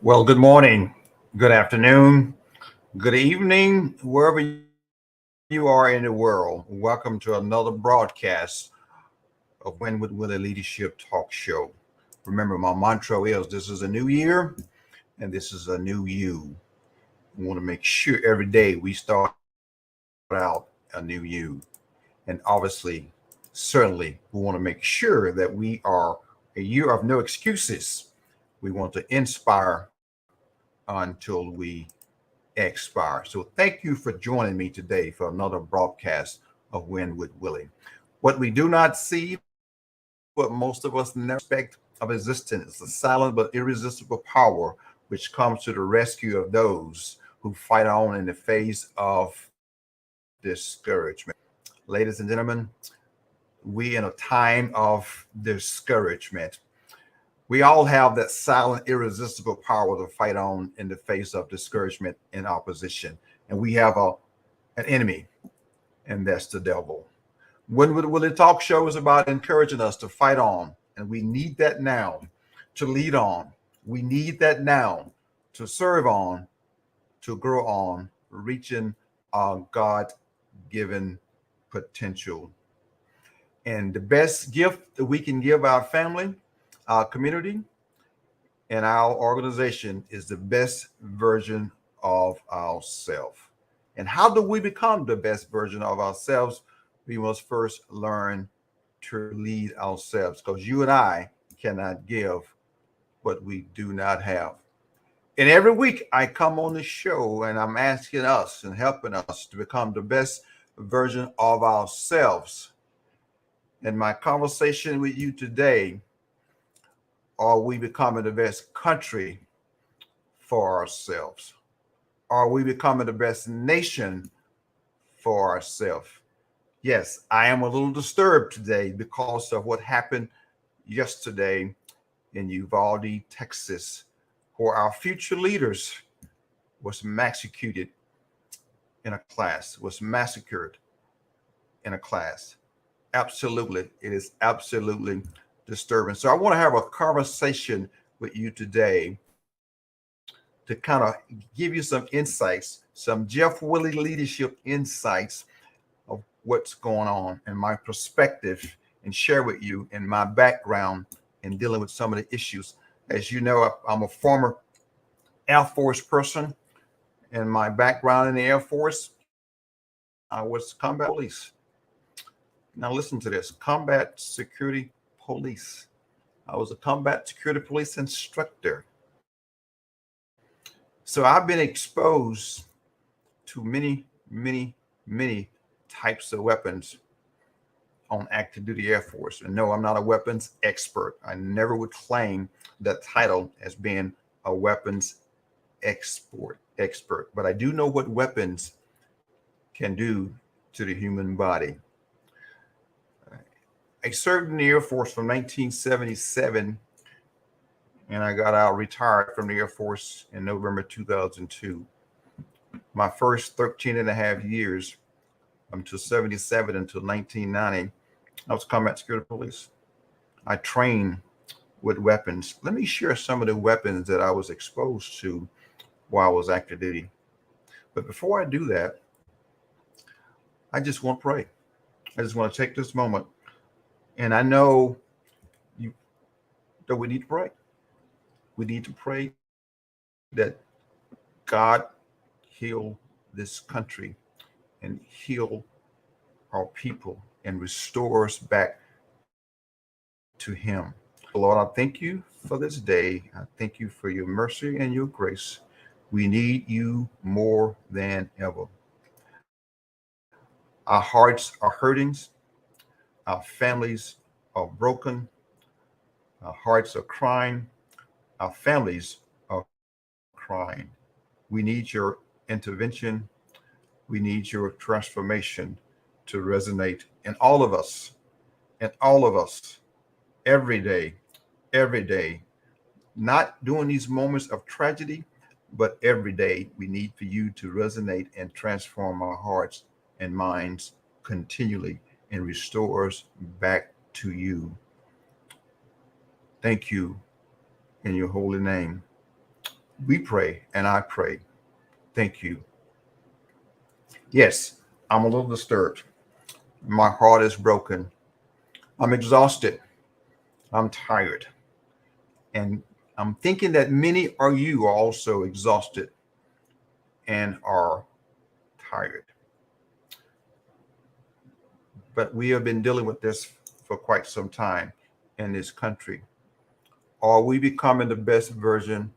Well, good morning, good afternoon, good evening, wherever you are in the world. Welcome to another broadcast of Win with Willie Leadership Talk Show. Remember, my mantra is this is a new year and this is a new you. We want to make sure every day we start out a new you. And obviously, certainly, we want to make sure that we are a year of no excuses. We want to inspire until we expire. So thank you for joining me today for another broadcast of Win with Willie. What we do not see, what most of us never expect of existence, is the silent but irresistible power which comes to the rescue of those who fight on in the face of discouragement. Ladies and gentlemen, we in a time of discouragement. We all have that silent, irresistible power to fight on in the face of discouragement and opposition. And we have an enemy, and that's the devil. When Will the talk show is about encouraging us to fight on, and we need that now to lead on. We need that now to serve on, to grow on, reaching our God given potential. And the best gift that we can give our family, our community, and our organization is the best version of ourselves. And how do we become the best version of ourselves? We must first learn to lead ourselves because you and I cannot give what we do not have. And every week I come on the show and I'm asking us and helping us to become the best version of ourselves. And my conversation with you today, are we becoming the best country for ourselves? Are we becoming the best nation for ourselves? Yes, I am a little disturbed today because of what happened yesterday in Uvalde, Texas, where our future leaders was executed in a class, was massacred in a class. Absolutely, it is absolutely disturbing. So I want to have a conversation with you today to kind of give you some insights, some Jeff Willie leadership insights of what's going on and my perspective and share with you and my background in dealing with some of the issues. As you know, I'm a former Air Force person, and my background in the Air Force, I was combat police. Now listen to this: combat security police. I was a combat security police instructor. So I've been exposed to many types of weapons on active duty Air Force. And no, I'm not a weapons expert. I never would claim that title as being a weapons expert, but I do know what weapons can do to the human body. I served in the Air Force from 1977 and I got out retired from the Air Force in November 2002. My first 13 and a half years until 77 until 1990, I was combat security police. I trained with weapons. Let me share some of the weapons that I was exposed to while I was active duty. But before I do that, I just want to pray. I just want to take this moment. And I know you, that we need to pray. We need to pray that God heal this country and heal our people and restore us back to Him. So, Lord, I thank you for this day. I thank you for your mercy and your grace. We need you more than ever. Our hearts are hurting. Our families are broken. Our hearts are crying. Our families are crying. We need your intervention. We need your transformation to resonate in all of us, in all of us, every day. Not during these moments of tragedy, but every day we need for you to resonate and transform our hearts and minds continually and restore us back to you. Thank you in your holy name. We pray and I pray. Thank you. Yes, I'm a little disturbed. My heart is broken. I'm exhausted. I'm tired. And I'm thinking that many of you are also exhausted and are tired. But we have been dealing with this for quite some time in this country. Are we becoming the best version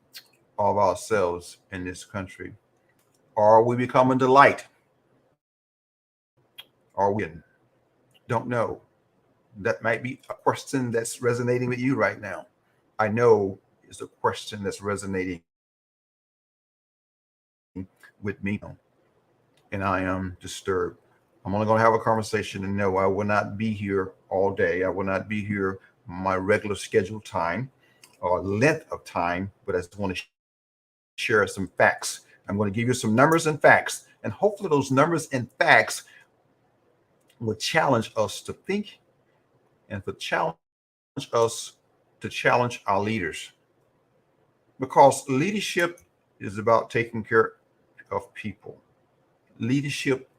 of ourselves in this country? Are we becoming the light? Are we don't know? That might be a question that's resonating with you right now. I know it's a question that's resonating with me, and I am disturbed. I'm only going to have a conversation, and no, I will not be here all day. I will not be here my regular scheduled time or length of time, but I just want to share some facts. I'm going to give you some numbers and facts, and hopefully those numbers and facts will challenge us to think and to challenge us to challenge our leaders. Because leadership is about taking care of people. Leadership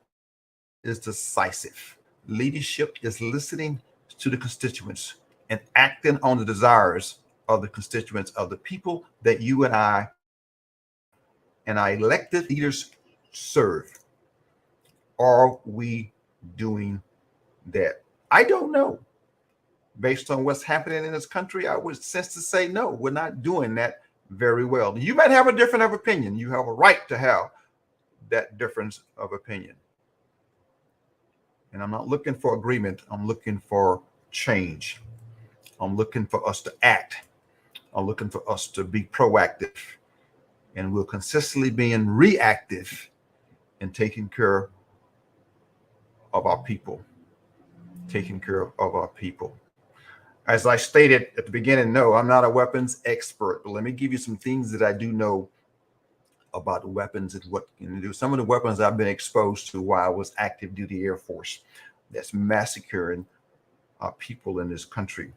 is decisive. Leadership is listening to the constituents and acting on the desires of the constituents of the people that you and our elected leaders serve. Are we doing that? I don't know. Based on what's happening in this country, I would sense to say no, we're not doing that very well. You might have a different of opinion. You have a right to have that difference of opinion. And I'm not looking for agreement. I'm looking for change. I'm looking for us to act. I'm looking for us to be proactive. And we're consistently being reactive in taking care of our people. Taking care of our people. As I stated at the beginning, no, I'm not a weapons expert, but let me give you some things that I do know about weapons and what you can do. Some of the weapons I've been exposed to while I was active duty Air Force that's massacring people in this country.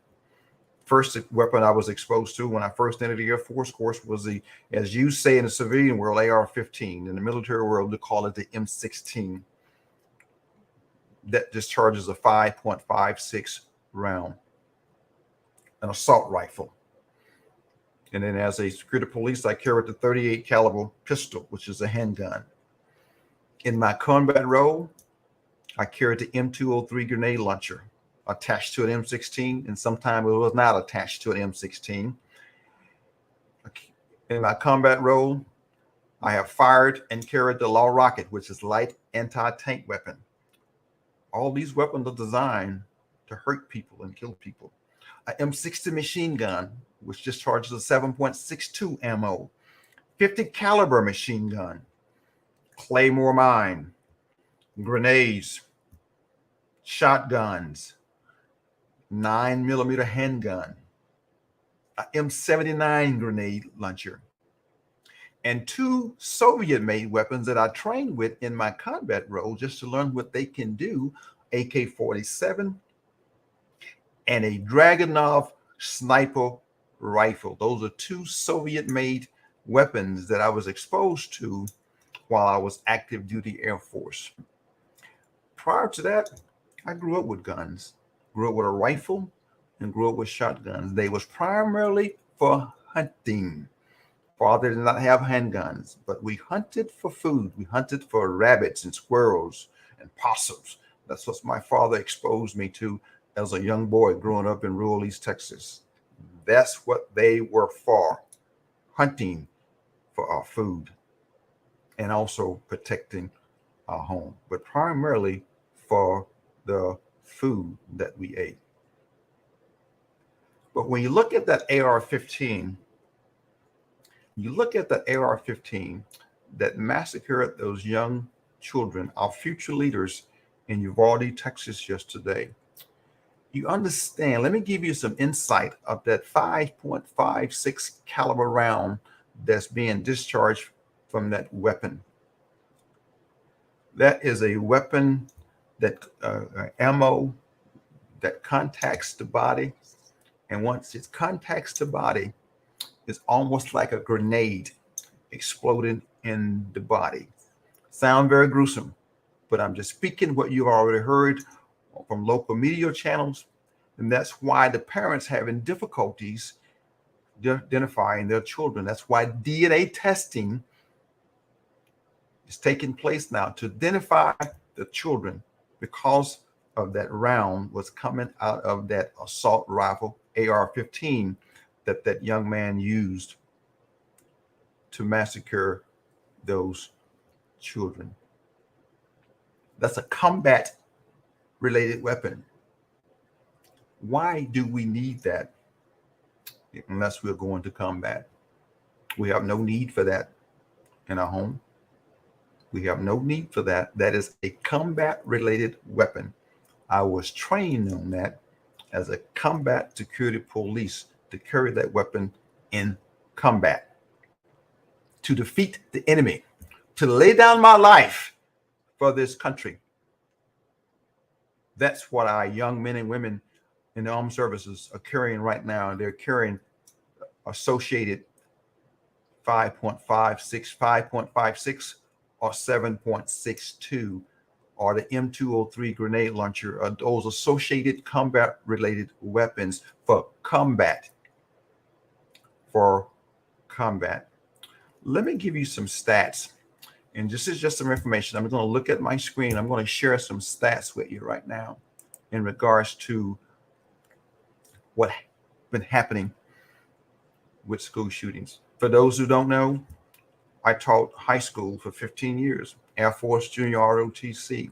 First weapon I was exposed to when I first entered the Air Force, of course, was the, as you say in the civilian world, AR-15. In the military world, they call it the M16. That discharges a 5.56 round, an assault rifle. And then as a security police, I carried the 38 caliber pistol, which is a handgun. In my combat role, I carried the M203 grenade launcher attached to an M16, and sometimes it was not attached to an M16. In my combat role, I have fired and carried the law rocket, which is light anti-tank weapon. All these weapons are designed to hurt people and kill people. A M60 machine gun, which discharges a 7.62 ammo, 50 caliber machine gun, claymore mine, grenades, shotguns, 9mm handgun, a M79 grenade launcher, and two Soviet-made weapons that I trained with in my combat role just to learn what they can do, AK-47 and a Dragunov sniper rifle. Those are two Soviet-made weapons that I was exposed to while I was active duty Air Force. Prior to that, I grew up with guns, grew up with a rifle, and grew up with shotguns. They was primarily for hunting. Father did not have handguns, but we hunted for food. We hunted for rabbits and squirrels and possums. That's what my father exposed me to as a young boy growing up in rural East Texas. That's what they were for, hunting for our food and also protecting our home, but primarily for the food that we ate. But when you look at that AR-15, that massacred those young children, our future leaders in Uvalde, Texas yesterday, you understand, let me give you some insight of that 5.56 caliber round that's being discharged from that weapon. That is a weapon that ammo that contacts the body. And once it contacts the body, it's almost like a grenade. exploding in the body. Sound very gruesome, but I'm just speaking what you've already heard from local media channels, and that's why the parents having difficulties identifying their children. That's why DNA testing is taking place now to identify the children, because of that round was coming out of that assault rifle AR-15 that young man used to massacre those children. That's a combat related weapon. Why do we need that unless we're going to combat? We have no need for that in our home. We have no need for that. That is a combat related weapon. I was trained on that as a combat security police to carry that weapon in combat, to defeat the enemy, to lay down my life for this country. That's what our young men and women in the armed services are carrying right now. They're carrying associated 5.56, 5.56, or 7.62, or the M203 grenade launcher, are those associated combat related weapons for combat. For combat. Let me give you some stats. And this is just some information. I'm going to look at my screen. I'm going to share some stats with you right now in regards to what's been happening with school shootings. For those who don't know, I taught high school for 15 years, Air Force Junior ROTC.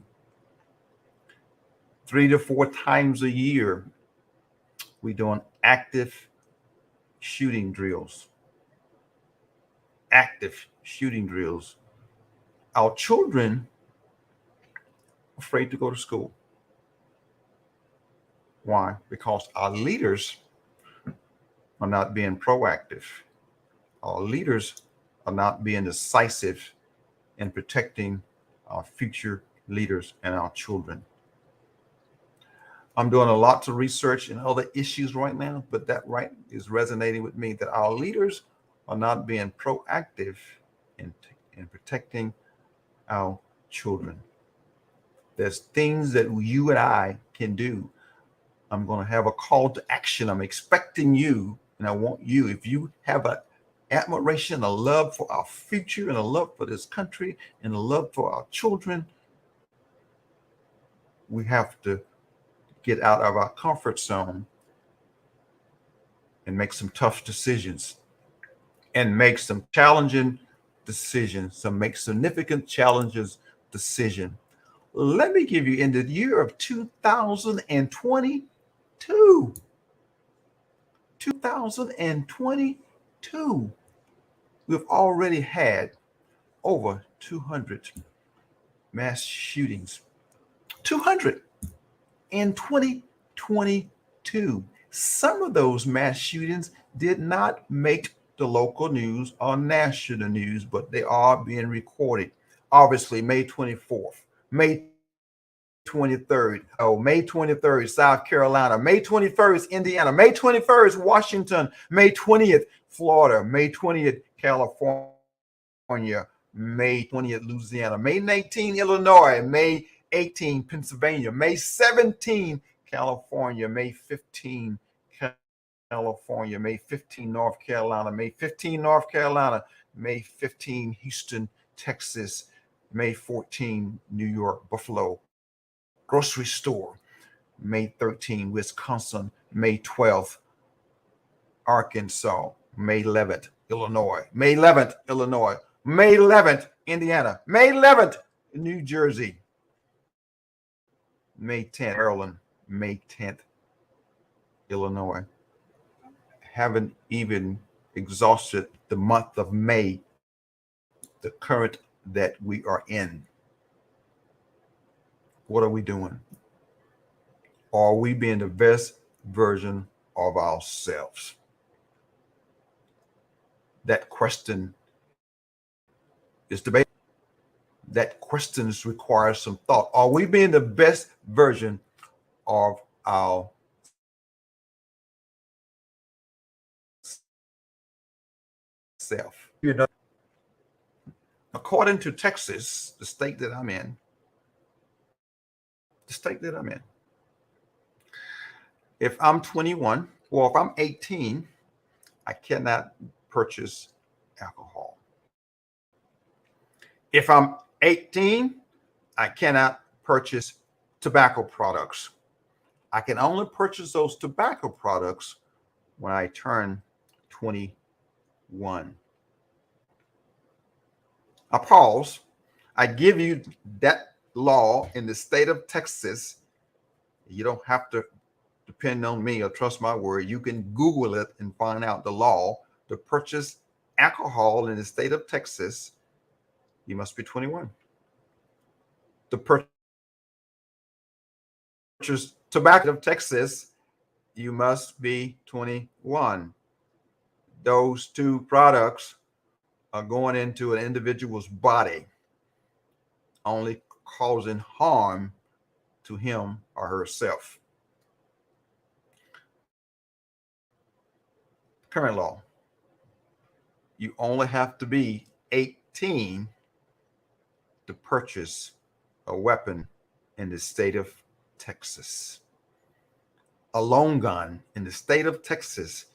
3 to 4 times a year, we're doing active shooting drills. Active shooting drills. Our children are afraid to go to school. Why? Because our leaders are not being proactive. Our leaders are not being decisive in protecting our future leaders and our children. I'm doing a lot of research and other issues right now, but that right is resonating with me, that our leaders are not being proactive in protecting our children. There's things that you and I can do. I'm going to have a call to action. I'm expecting you, and I want you, if you have an admiration, a love for our future, and a love for this country, and a love for our children, we have to get out of our comfort zone and make some tough decisions, and make some challenging decisions, some make significant challenges decision. Let me give you, in the year of 2022, we've already had over 200 mass shootings. 200 in 2022. Some of those mass shootings did not make the local news or national news, but they are being recorded. Obviously, May 24th, May 23rd, May 23rd, South Carolina, May 21st, Indiana, May 21st, Washington, May 20th, Florida, May 20th, California, May 20th, Louisiana, May 19th, Illinois, May 18th, Pennsylvania, May 17th, California, May 15th, California, May 15th, North Carolina, May 15th, North Carolina, May 15th, Houston, Texas, May 14th, New York, Buffalo, grocery store, May 13th, Wisconsin, May 12th, Arkansas, May 11th, Illinois, May 11th, Illinois, May 11th, Indiana, May 11th, New Jersey, May 10th, Maryland, May 10th, Illinois. Haven't even exhausted the month of May, the current that we are in. What are we doing? Are we being the best version of ourselves? That question is debatable. That question requires some thought. Are we being the best version of ourselves? According to Texas, the state that I'm in, if I'm 21 or if I'm 18, I cannot purchase alcohol. If I'm 18, I cannot purchase tobacco products. I can only purchase those tobacco products when I turn 21. I pause. I give you that law in the state of Texas. You don't have to depend on me or trust my word. You can Google it and find out the law to purchase alcohol in the state of Texas. You must be 21. To purchase tobacco of Texas, you must be 21. Those two products are going into an individual's body, only causing harm to him or herself. Current law, you only have to be 18 to purchase a weapon in the state of Texas. A long gun in the state of Texas,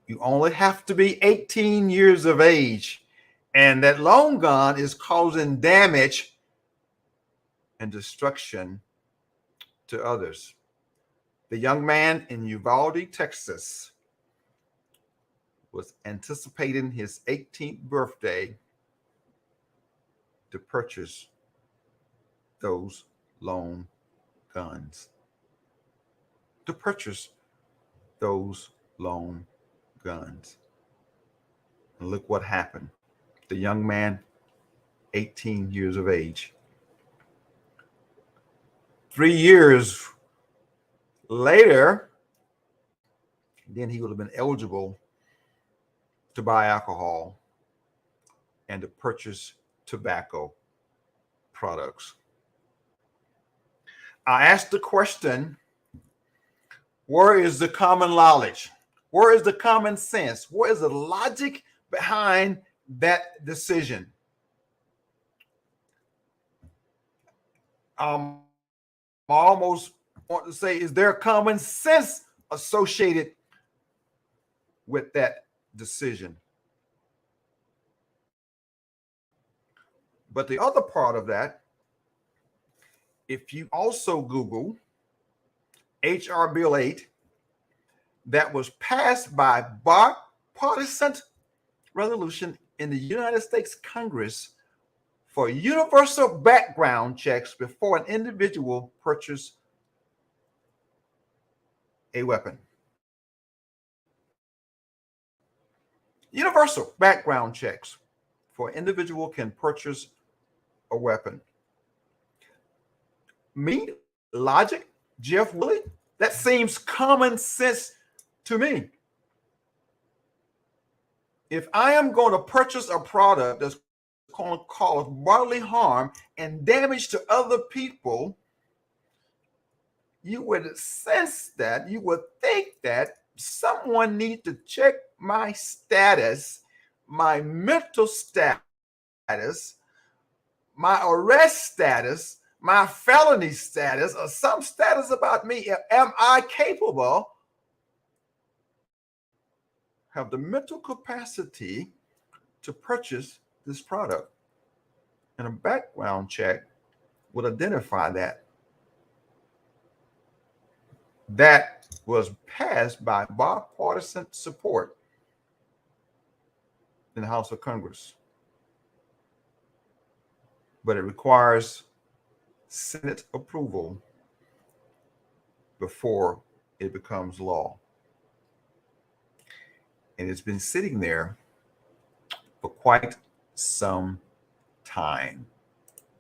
you only have to be 18 years of age, and that long gun is causing damage and destruction to others. The young man in Uvalde, Texas, was anticipating his 18th birthday to purchase those long guns. To purchase those long guns. And look what happened. The young man, 18 years of age. 3 years later, then he would have been eligible to buy alcohol and to purchase tobacco products. I asked the question, where is the common knowledge? Where is the common sense? Where is the logic behind that decision? I almost want to say, is there common sense associated with that decision? But the other part of that, if you also Google H.R. Bill 8, that was passed by bipartisan resolution in the United States Congress for universal background checks before an individual purchases a weapon. Universal background checks for an individual can purchase a weapon. Me, logic, Jeff Willie, that seems common sense to me. If I am going to purchase a product that's going to cause bodily harm and damage to other people, you would sense that, you would think that someone needs to check my status, my mental status, my arrest status, my felony status, or some status about me. Am I capable, have the mental capacity to purchase this product? And a background check would identify that. That was passed by bipartisan support in the House of Congress. But it requires Senate approval before it becomes law. And it's been sitting there for quite some time.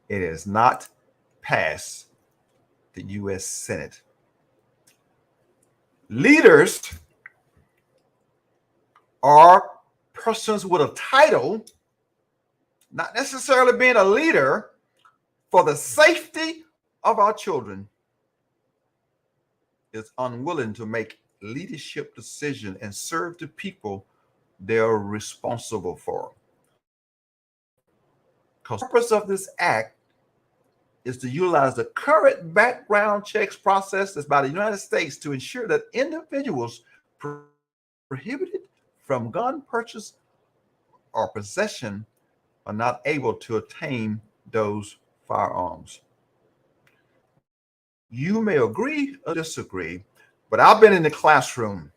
It has not passed the U.S. Senate. Leaders are persons with a title, not necessarily being a leader, for the safety of our children, is unwilling to make leadership decisions and serve the people they're responsible for. Because the purpose of this act is to utilize the current background checks process that's by the United States to ensure that individuals prohibited from gun purchase or possession are not able to attain those firearms. You may agree or disagree, but I've been in the classroom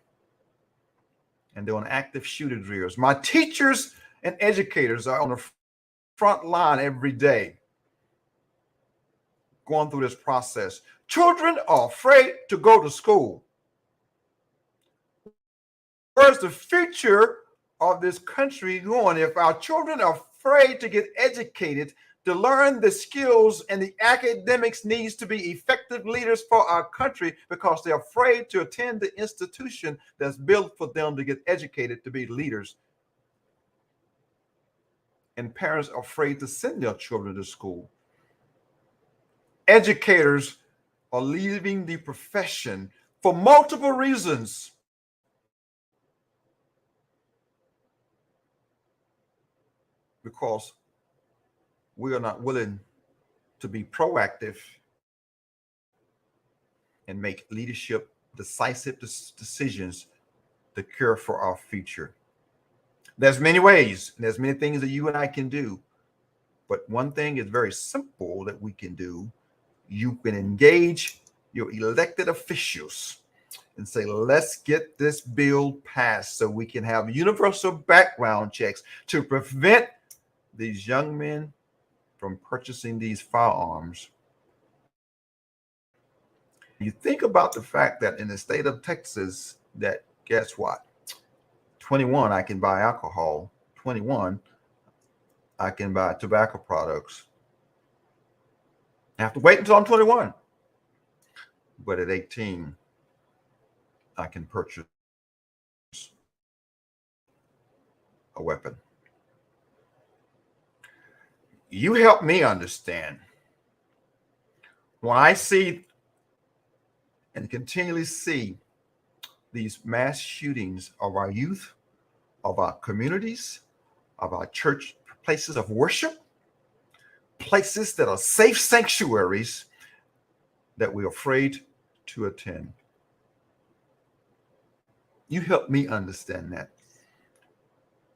and doing active shooter drills. My teachers and educators are on the front line every day going through this process. Children are afraid to go to school. Where's the future of this country going if our children are afraid to get educated, to learn the skills and the academics needs to be effective leaders for our country because they're afraid to attend the institution that's built for them to get educated to be leaders? And parents are afraid to send their children to school. Educators are leaving the profession for multiple reasons. Because we are not willing to be proactive and make leadership decisive decisions to care for our future. There's many ways, and there's many things that you and I can do. But one thing is very simple that we can do. You can engage your elected officials and say, let's get this bill passed so we can have universal background checks to prevent these young men from purchasing these firearms. You think about the fact that in the state of Texas, that guess what? 21, I can buy alcohol. 21, I can buy tobacco products. I have to wait until I'm 21. But at 18, I can purchase a weapon. You help me understand. When I see and continually see these mass shootings of our youth, of our communities, of our church places of worship, places that are safe sanctuaries that we're afraid to attend. You help me understand that.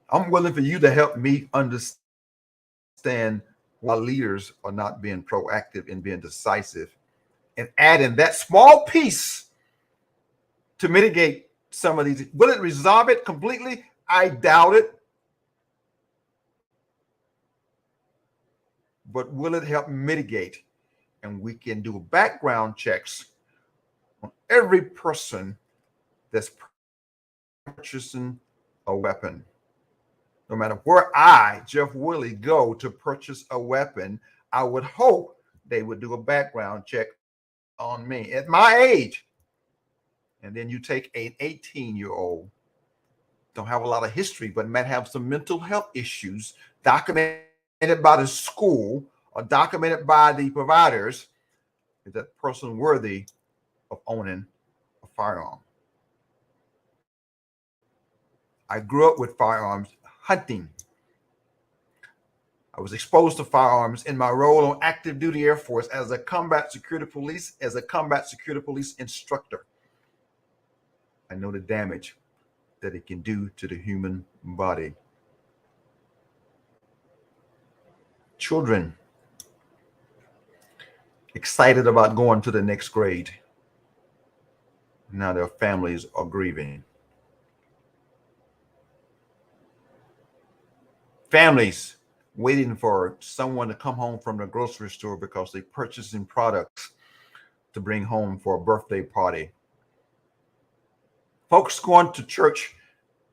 I'm willing for you to help me understand why leaders are not being proactive and being decisive and adding that small piece to mitigate some of these. Will it resolve it completely? I doubt it. But will it help mitigate? And we can do background checks on every person that's purchasing a weapon. No matter where I, Jeff Willie, go to purchase a weapon, I would hope they would do a background check on me at my age. And then you take an 18-year-old, don't have a lot of history, but might have some mental health issues documented by the school or documented by the providers. Is that person worthy of owning a firearm? I grew up with firearms hunting. I was exposed to firearms in my role on active duty Air Force as a combat security police instructor. I know the damage that it can do to the human body. Children excited about going to the next grade. Now their families are grieving. Families waiting for someone to come home from the grocery store because they're purchasing products to bring home for a birthday party. Folks going to church,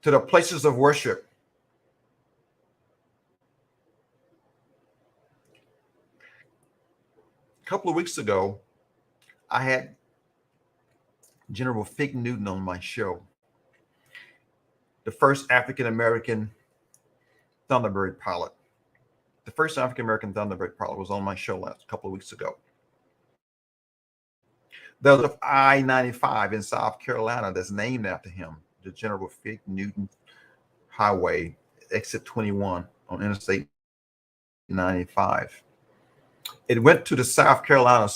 to the places of worship. A couple of weeks ago, I had General Fig Newton on my show, the first African-American Thunderbird pilot. The first African-American Thunderbird pilot was on my show a couple of weeks ago. There's a I-95 in South Carolina that's named after him, the General Fig Newton Highway, exit 21 on Interstate 1995. It went to the South Carolina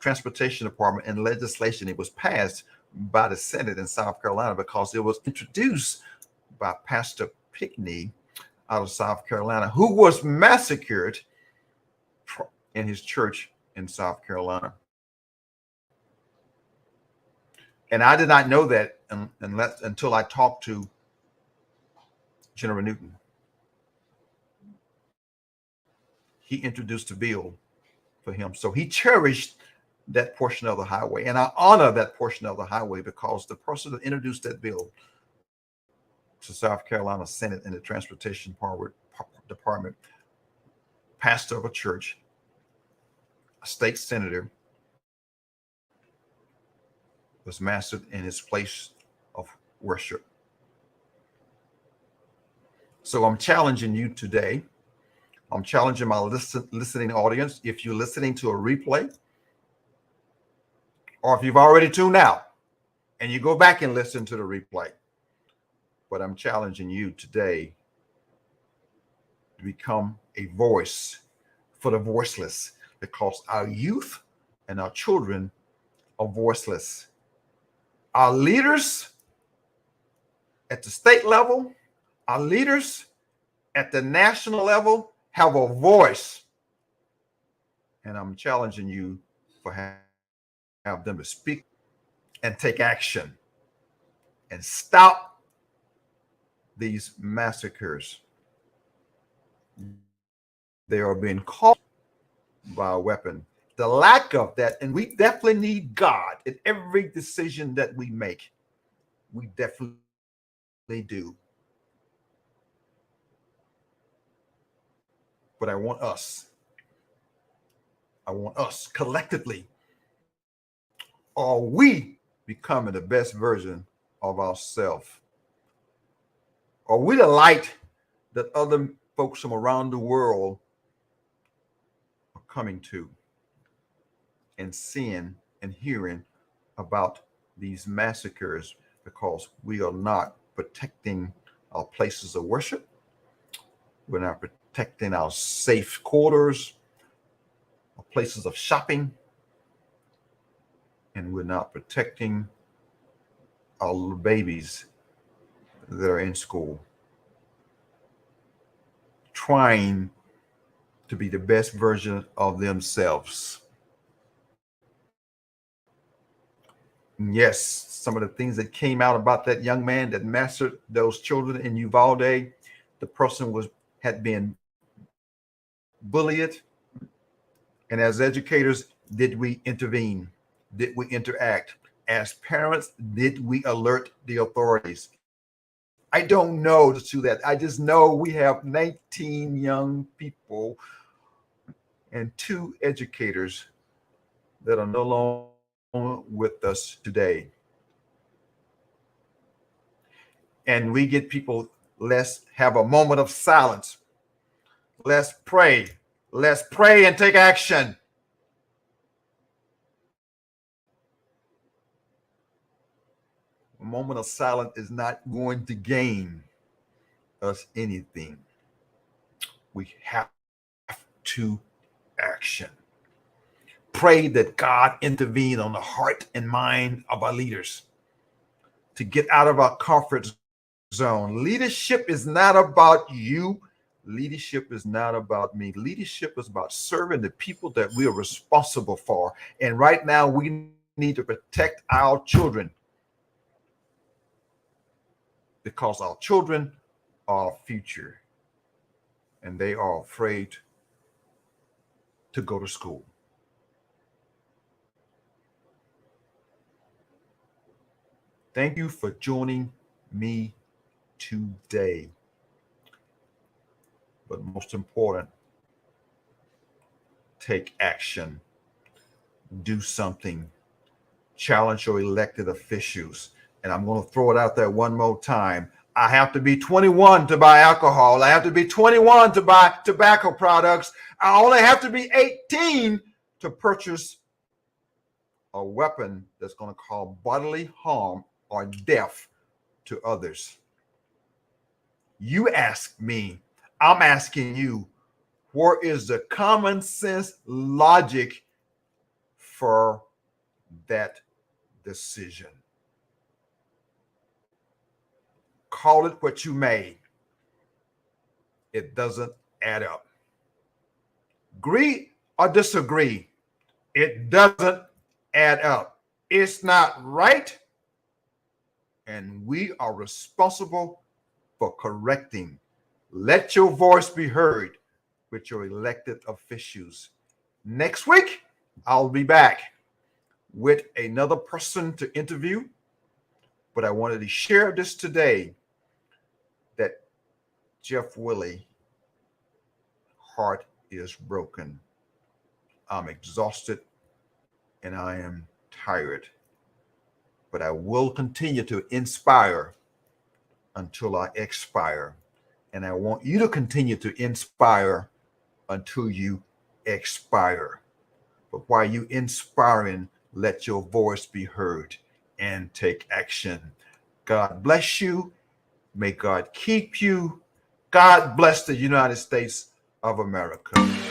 Transportation Department and legislation. It was passed by the Senate in South Carolina because it was introduced by Pastor Pickney out of South Carolina, who was massacred in his church in South Carolina. And I did not know that until I talked to General Newton. He introduced a bill for him. So he cherished that portion of the highway. And I honor that portion of the highway because the person that introduced that bill to South Carolina Senate and the Transportation Department, pastor of a church, a state senator, was mastered in his place of worship. So I'm challenging you today. I'm challenging my listening audience. If you're listening to a replay, or if you've already tuned out and you go back and listen to the replay, but I'm challenging you today to become a voice for the voiceless, because our youth and our children are voiceless. Our leaders at the state level, our leaders at the national level have a voice. And I'm challenging you for have them to speak and take action and stop these massacres. They are being caused by a weapon. The lack of that, and we definitely need God in every decision that we make. We definitely do. But I want us collectively, are we becoming the best version of ourselves? Are we the light that other folks from around the world are coming to and seeing and hearing about these massacres because we are not protecting our places of worship? We're not protecting our safe quarters, our places of shopping, and we're not protecting our little babies that are in school, trying to be the best version of themselves. And yes, some of the things that came out about that young man that massacred those children in Uvalde, the person had been bullied. And as educators, did we intervene? Did we interact? As parents, did we alert the authorities? I don't know to do that. I just know we have 19 young people and 2 educators that are no longer with us today. And we get people, let's have a moment of silence. Let's pray. Let's pray and take action. A moment of silence is not going to gain us anything. We have to action. Pray that God intervene on the heart and mind of our leaders to get out of our comfort zone. Leadership is not about you. Leadership is not about me. Leadership is about serving the people that we are responsible for. And right now, we need to protect our children, because our children are our future and they are afraid to go to school. Thank you for joining me today. But most important, take action. Do something. Challenge your elected officials. And I'm going to throw it out there one more time. I have to be 21 to buy alcohol. I have to be 21 to buy tobacco products. I only have to be 18 to purchase a weapon that's going to cause bodily harm or death to others. You ask me, I'm asking you, Where is the common sense logic for that decision? Call it what you may. It doesn't add up. Agree or disagree, it doesn't add up. It's not right, and we are responsible for correcting. Let your voice be heard with your elected officials. Next week, I'll be back with another person to interview, but I wanted to share this today that Jeff Willie heart is broken. I'm exhausted and I am tired, but I will continue to inspire until I expire. And I want you to continue to inspire until you expire. But while you inspiring, let your voice be heard and take action. God bless you. May God keep you. God bless the United States of America.